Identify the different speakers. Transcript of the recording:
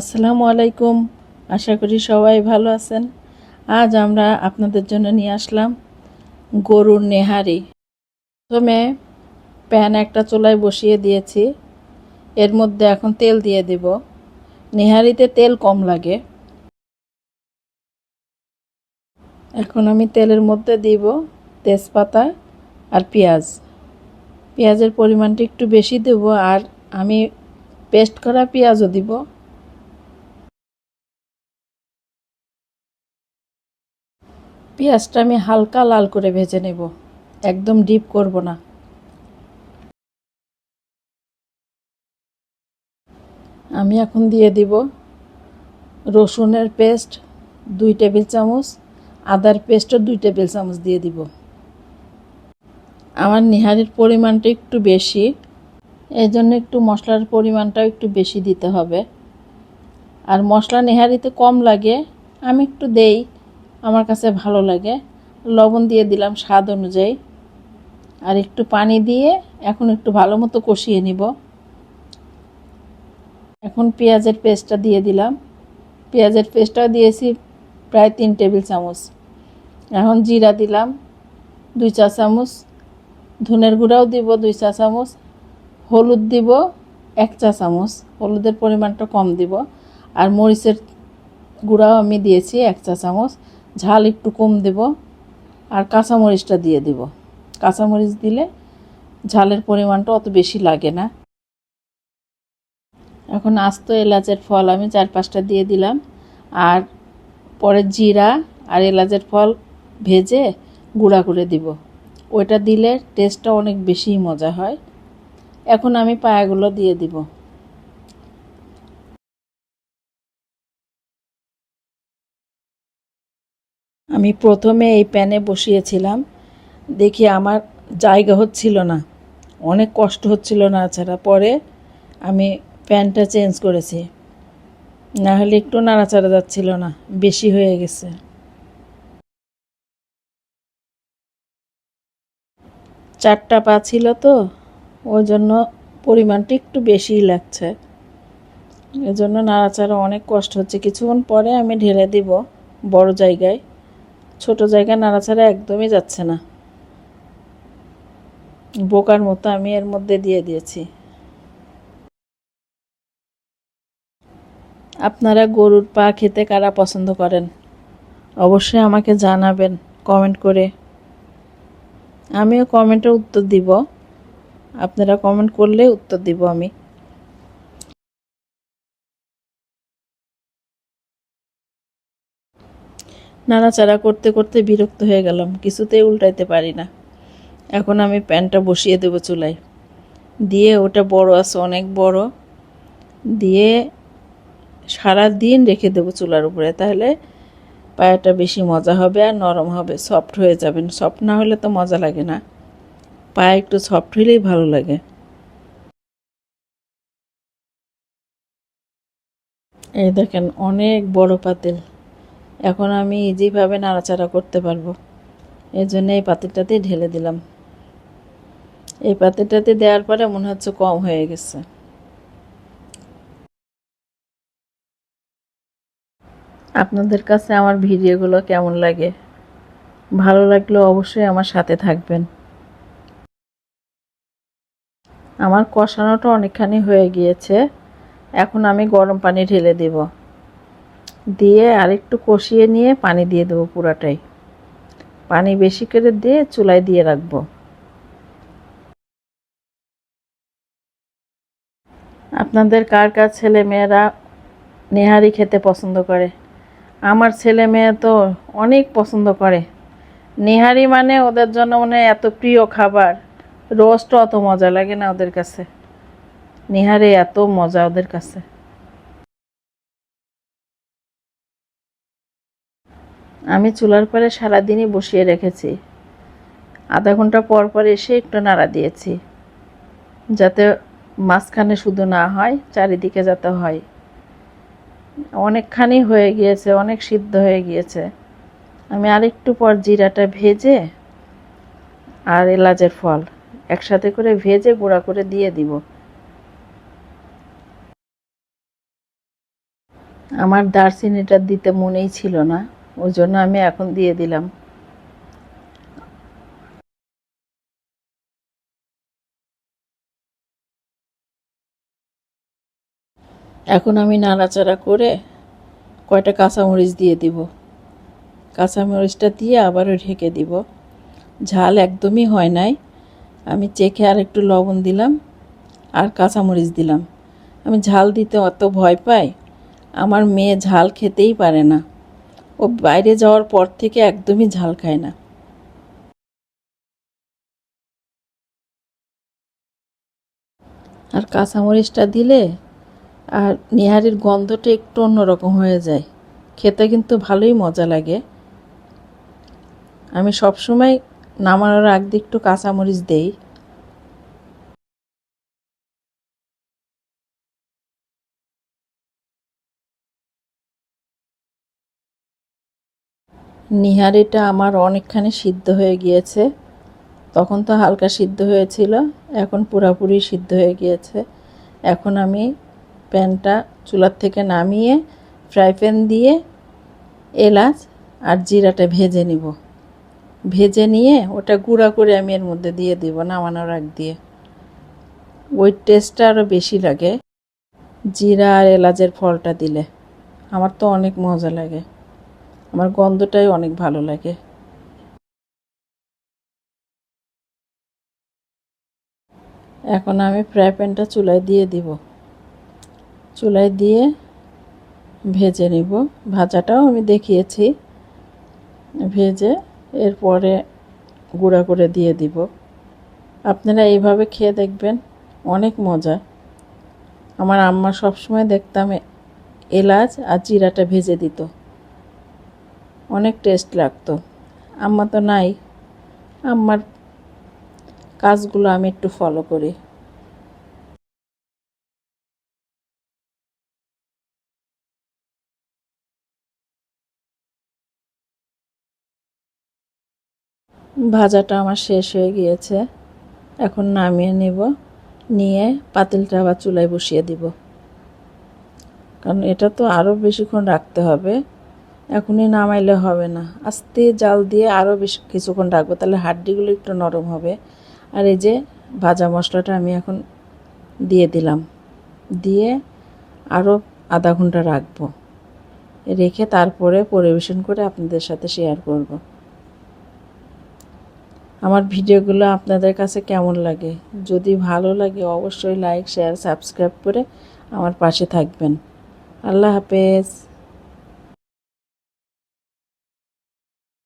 Speaker 1: আসসালামু আলাইকুম। আশা করি সবাই ভালো আছেন। আজ আমরা আপনাদের জন্য নিয়ে আসলাম গরুর নেহারি। প্রথমে প্যান একটা চুলায় বসিয়ে দিয়েছি, এর মধ্যে এখন তেল দিয়ে দেব। নেহারিতে তেল কম লাগে। এখন আমি তেলের মধ্যে দিব তেজপাতা আর পেঁয়াজ। পেঁয়াজের পরিমাণটা একটু বেশি দেব, আর আমি পেস্ট করা পেঁয়াজও দিব। পেঁয়াজটা আমি হালকা লাল করে ভেজে নেব, একদম ডিপ করব না। আমি এখন দিয়ে দিব রসুনের পেস্ট 2 টেবিল চামচ, আদার পেস্টও 2 টেবিল চামচ দিয়ে দিব। আমার নেহারির পরিমাণটা একটু বেশি, এই জন্য একটু মশলার পরিমাণটাও একটু বেশি দিতে হবে। আর মশলা নেহারিতে কম লাগে, আমি একটু দেই, আমার কাছে ভালো লাগে। লবণ দিয়ে দিলাম স্বাদ অনুযায়ী, আর একটু পানি দিয়ে এখন একটু ভালো মতো কষিয়ে নিব। এখন পেঁয়াজের পেস্টটা দিয়ে দিলাম। পেঁয়াজের পেস্টটাও দিয়েছি প্রায় 3 টেবিল চামচ। এখন জিরা দিলাম 2 চা চামচ, ধনের গুঁড়াও দিব 2 চা চামচ, হলুদ দিব 1 চা চামচ, হলুদের পরিমাণটা কম দিব। আর মরিচের গুঁড়াও আমি দিয়েছি 1 চা চামচ, ঝাল একটু কম দেব। আর কাঁচামরিচটা দিয়ে দিব, কাঁচামরিচ দিলে ঝালের পরিমাণটা অত বেশি লাগে না। এখন আস্ত এলাচের ফল আমি 4-5টা দিয়ে দিলাম, আর পরে জিরা আর এলাচের ফল ভেজে গুঁড়া করে দিব। ওইটা দিলে টেস্টটা অনেক বেশি মজা হয়। এখন আমি পায়াগুলো দিয়ে দিব। আমি প্রথমে এই প্যানে বসিয়েছিলাম, দেখি আমার জায়গা হচ্ছিল না, অনেক কষ্ট হচ্ছিল নাড়াচাড়া। পরে আমি প্যানটা চেঞ্জ করেছি, না হলে একটু নাড়াচাড়া যাচ্ছিল না, বেশি হয়ে গেছে। চারটা পা ছিল তো, ওই জন্য পরিমাণটা একটু বেশিই লাগছে, এজন্য নাড়াচাড়া অনেক কষ্ট হচ্ছে। কিছুক্ষণ পরে আমি ঢেলে দিব বড় জায়গায়, ছোট জায়গায় নাড়াচাড়া একদমই যাচ্ছে না, বোকার মতো আমি এর মধ্যে দিয়ে দিয়েছি। আপনারা গরুর পা খেতে কারা পছন্দ করেন অবশ্যই আমাকে জানাবেন কমেন্ট করে। আমিও কমেন্টে উত্তর দিব, আপনারা কমেন্ট করলে উত্তর দিব আমি। নাড়াচাড়া করতে করতে বিরক্ত হয়ে গেলাম, কিছুতেই উল্টাইতে পারি না। এখন আমি প্যানটা বসিয়ে দেবো চুলায়, দিয়ে ওটা বড় আছে অনেক বড়, দিয়ে সারা দিন রেখে দেবো চুলার উপরে, তাহলে পায়াটা বেশি মজা হবে আর নরম হবে, সফট হয়ে যাবেন। সফট না হলে তো মজা লাগে না, পায়ে একটু সফট হলেই ভালো লাগে। এই দেখেন অনেক বড় পাতিল, এখন আমি ইজিভাবে নাড়াচাড়া করতে পারবো, এই জন্য এই পাতিলটাতেই ঢেলে দিলাম। এই পাতিলটাতে দেওয়ার পরে মনে হচ্ছে কম হয়ে গেছে। আপনাদের কাছে আমার ভিডিওগুলো কেমন লাগে? ভালো লাগলে অবশ্যই আমার সাথে থাকবেন। আমার কষানোটা অনেকখানি হয়ে গিয়েছে, এখন আমি গরম পানি ঢেলে দেব, দিয়ে আরেকটু কষিয়ে নিয়ে পানি দিয়ে দেবো পুরাটাই। পানি বেশি করে দিয়ে চুলায় দিয়ে রাখবো। আপনাদের কার কার ছেলে মেয়েরা নেহারি খেতে পছন্দ করে? আমার ছেলে মেয়ে তো অনেক পছন্দ করে নেহারি, মানে ওদের জন্য মানে এত প্রিয় খাবার। রোস্ট অত মজা লাগে না ওদের কাছে, নেহারি এত মজা ওদের কাছে। আমি চুলার পরে সারাদিনই বসিয়ে রেখেছি, আধা ঘন্টা পর পর এসে একটু নাড়া দিয়েছি, যাতে মাঝখানে শুধু না হয়, চারিদিকে যাতে হয়। অনেকখানি হয়ে গিয়েছে, অনেক সিদ্ধ হয়ে গিয়েছে। আমি আরেকটু পর জিরাটা ভেজে আর এলাচের ফল একসাথে করে ভেজে গুঁড়া করে দিয়ে দিব। আমার দারচিনিটা দিতে মনেই ছিল না, ওই জন্য আমি এখন দিয়ে দিলাম। এখন আমি নাড়াচাড়া করে কয়টা কাঁচামরিচ দিয়ে দিব। কাঁচামরিচটা দিয়ে আবারও ঢেকে দিব। ঝাল একদমই হয় নাই, আমি চেখে আর একটু লবণ দিলাম আর কাঁচামরিচ দিলাম। আমি ঝাল দিতে অত ভয় পাই, আমার মেয়ে ঝাল খেতেই পারে না, ও বাইরে যাওয়ার পর থেকে একদমই ঝাল খায় না। আর কাঁচামরিচটা দিলে আর নেহারির গন্ধটা একটু অন্যরকম হয়ে যায়, খেতে কিন্তু ভালোই মজা লাগে। আমি সবসময় নামানোর আগ দিয়ে একটু কাঁচামরিচ দেই। নিহারিটা আমার অনেকখানি সিদ্ধ হয়ে গিয়েছে, তখন তো হালকা সিদ্ধ হয়েছিল, এখন পুরাপুরি সিদ্ধ হয়ে গিয়েছে। এখন আমি প্যানটা চুলার থেকে নামিয়ে ফ্রাই প্যান দিয়ে এলাচ আর জিরাটা ভেজে নিব। ভেজে নিয়ে ওটা গুঁড়া করে আমি এর মধ্যে দিয়ে দিব নামানোর আগ দিয়ে। ওই টেস্টটা আরও বেশি লাগে জিরা আর এলাচের ফলটা দিলে। আমার তো অনেক মজা লাগে, আমার গন্ধটাই অনেক ভালো লাগে। এখন আমি ফ্রাই প্যানটা চুলায় দিয়ে দিব, চুলায় দিয়ে ভেজে নিব। ভাজাটাও আমি দেখিয়েছি, ভেজে এরপরে গুঁড়া করে দিয়ে দিব। আপনারা এইভাবে খেয়ে দেখবেন, অনেক মজা। আমার আম্মা সবসময় দেখতাম এলাচ আর জিরাটা ভেজে দিত, অনেক টেস্ট লাগতো। আম্মা তো নাই, আম্মার কাজগুলো আমি একটু ফলো করি। ভাজাটা আমার শেষ হয়ে গিয়েছে, এখন নামিয়ে নেব। নিয়ে পাতিলটা আবার চুলায় বসিয়ে দিব, কারণ এটা তো আরও বেশিক্ষণ রাখতে হবে, এখনই নামাইলে হবে না। আস্তে জাল দিয়ে আরও বেশি কিছুক্ষণ রাখবো, তাহলে হাড্ডিগুলো একটু নরম হবে। আর এই যে ভাজা মশলাটা আমি এখন দিয়ে দিলাম, দিয়ে আরও আধা ঘন্টা রাখবো, রেখে তারপরে পরিবেশন করে আপনাদের সাথে শেয়ার করব। আমার ভিডিওগুলো আপনাদের কাছে কেমন লাগে? যদি ভালো লাগে অবশ্যই লাইক, শেয়ার, সাবস্ক্রাইব করে আমার পাশে থাকবেন। আল্লাহ হাফেজ।